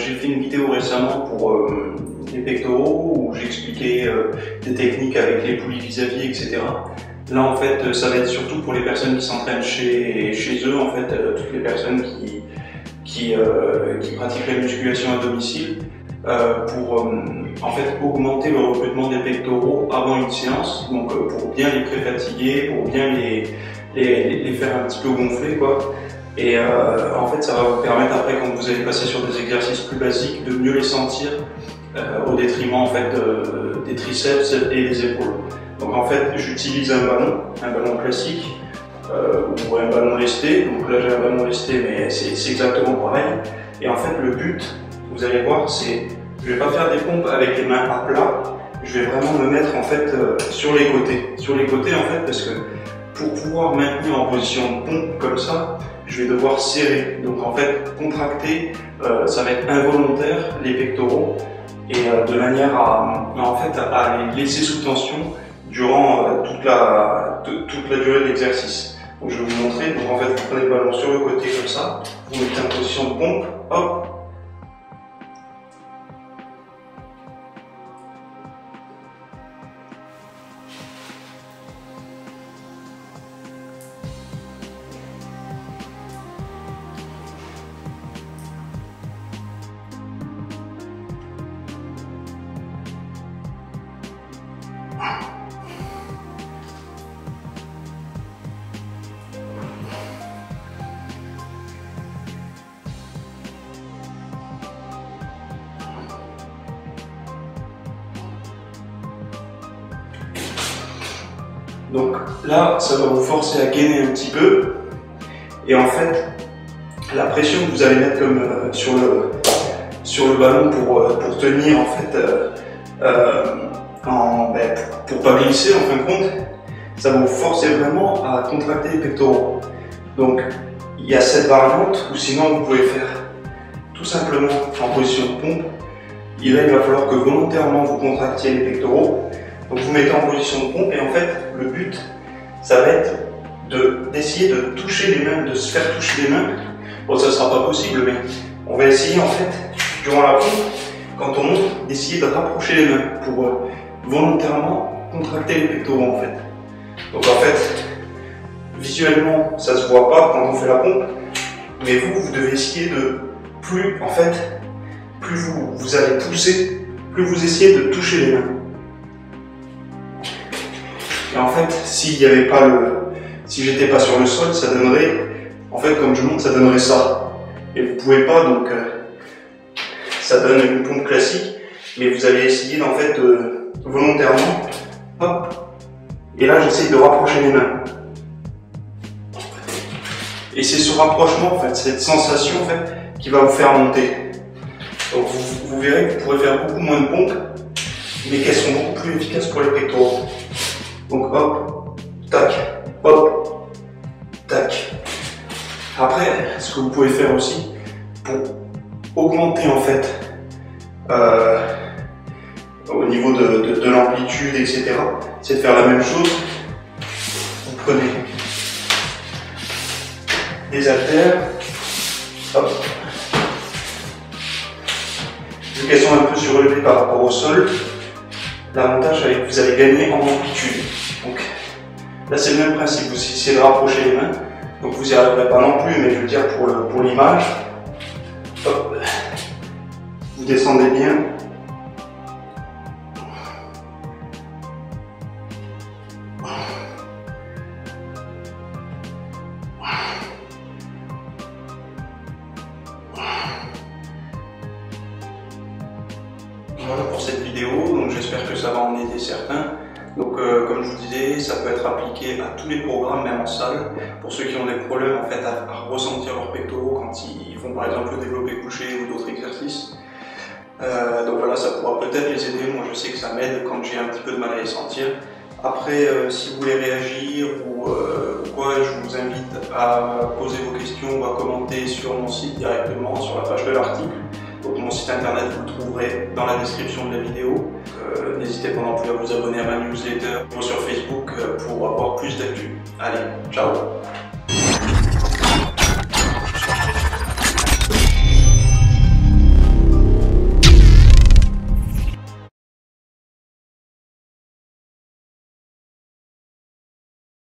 j'ai fait une vidéo récemment pour les pectoraux où j'expliquais des techniques avec les poulies vis-à-vis, etc. Là en fait ça va être surtout pour les personnes qui s'entraînent chez eux, en fait toutes les personnes qui pratiquent la musculation à domicile pour en fait augmenter le recrutement des pectoraux avant une séance, donc pour bien les pré-fatiguer, pour bien les faire un petit peu gonfler quoi. Et en fait ça va vous permettre après, quand vous allez passer sur des exercices plus basiques, de mieux les sentir au détriment en fait des triceps et des épaules. Donc en fait j'utilise un ballon classique ou un ballon lesté. Donc là j'ai un ballon lesté mais c'est exactement pareil. Et en fait le but, vous allez voir, c'est je vais pas faire des pompes avec les mains à plat, je vais vraiment me mettre en fait sur les côtés. Sur les côtés en fait, parce que pour pouvoir maintenir en position de pompe comme ça, je vais devoir serrer. Donc en fait contracter, ça va être involontaire les pectoraux, et de manière à les laisser sous tension durant toute la durée de l'exercice. Donc je vais vous montrer. Donc en fait vous prenez le ballon sur le côté comme ça, vous mettez en position de pompe, hop. Donc là, ça va vous forcer à gainer un petit peu, et en fait, la pression que vous allez mettre comme sur le ballon pour tenir en fait, pour pas glisser en fin de compte, ça va vous forcer vraiment à contracter les pectoraux. Donc il y a cette variante, ou sinon vous pouvez faire tout simplement en position de pompe. Et là, il va falloir que volontairement vous contractiez les pectoraux. Donc vous mettez en position de pompe, et en fait le but ça va être d'essayer de toucher les mains, de se faire toucher les mains. Bon, ça sera pas possible, mais on va essayer en fait durant la pompe, quand on monte, d'essayer de rapprocher les mains pour volontairement contracter les pectoraux en fait. Donc en fait visuellement ça se voit pas quand on fait la pompe, mais vous devez essayer de plus vous allez pousser, plus vous essayez de toucher les mains. Et en fait, s'il n'y avait pas si j'étais pas sur le sol, ça donnerait, en fait, comme je monte, ça donnerait ça. Et vous pouvez pas, donc ça donne une pompe classique, mais vous allez essayer en fait volontairement, hop. Et là, j'essaye de rapprocher les mains. Et c'est ce rapprochement, en fait, cette sensation, en fait, qui va vous faire monter. Donc vous verrez que vous pourrez faire beaucoup moins de pompes, mais qu'elles sont beaucoup plus efficaces pour les pectoraux. Donc hop, tac, hop, tac. Après, ce que vous pouvez faire aussi pour augmenter en fait au niveau de l'amplitude, etc., c'est de faire la même chose. Vous prenez des haltères, hop. Vu qu'elles sont un peu surélevées par rapport au sol, l'avantage c'est que vous allez gagner en amplitude. Donc là c'est le même principe, vous essayez de rapprocher les mains, donc vous n'y arriverez pas non plus, mais je veux dire pour l'image, vous descendez bien. Voilà pour cette vidéo, donc j'espère que ça va en aider certains. Donc comme je vous disais, ça peut être appliqué à tous les programmes, même en salle, pour ceux qui ont des problèmes en fait à ressentir leurs pectoraux quand ils font par exemple le développé couché ou d'autres exercices. Donc voilà, ça pourra peut-être les aider. Moi je sais que ça m'aide quand j'ai un petit peu de mal à les sentir. Après, si vous voulez réagir ou quoi, je vous invite à poser vos questions ou à commenter sur mon site directement, sur la page de l'article. Donc mon site internet, vous le trouverez dans la description de la vidéo. N'hésitez pas non plus à vous abonner à ma newsletter ou sur Facebook pour avoir plus d'actu. Allez, ciao!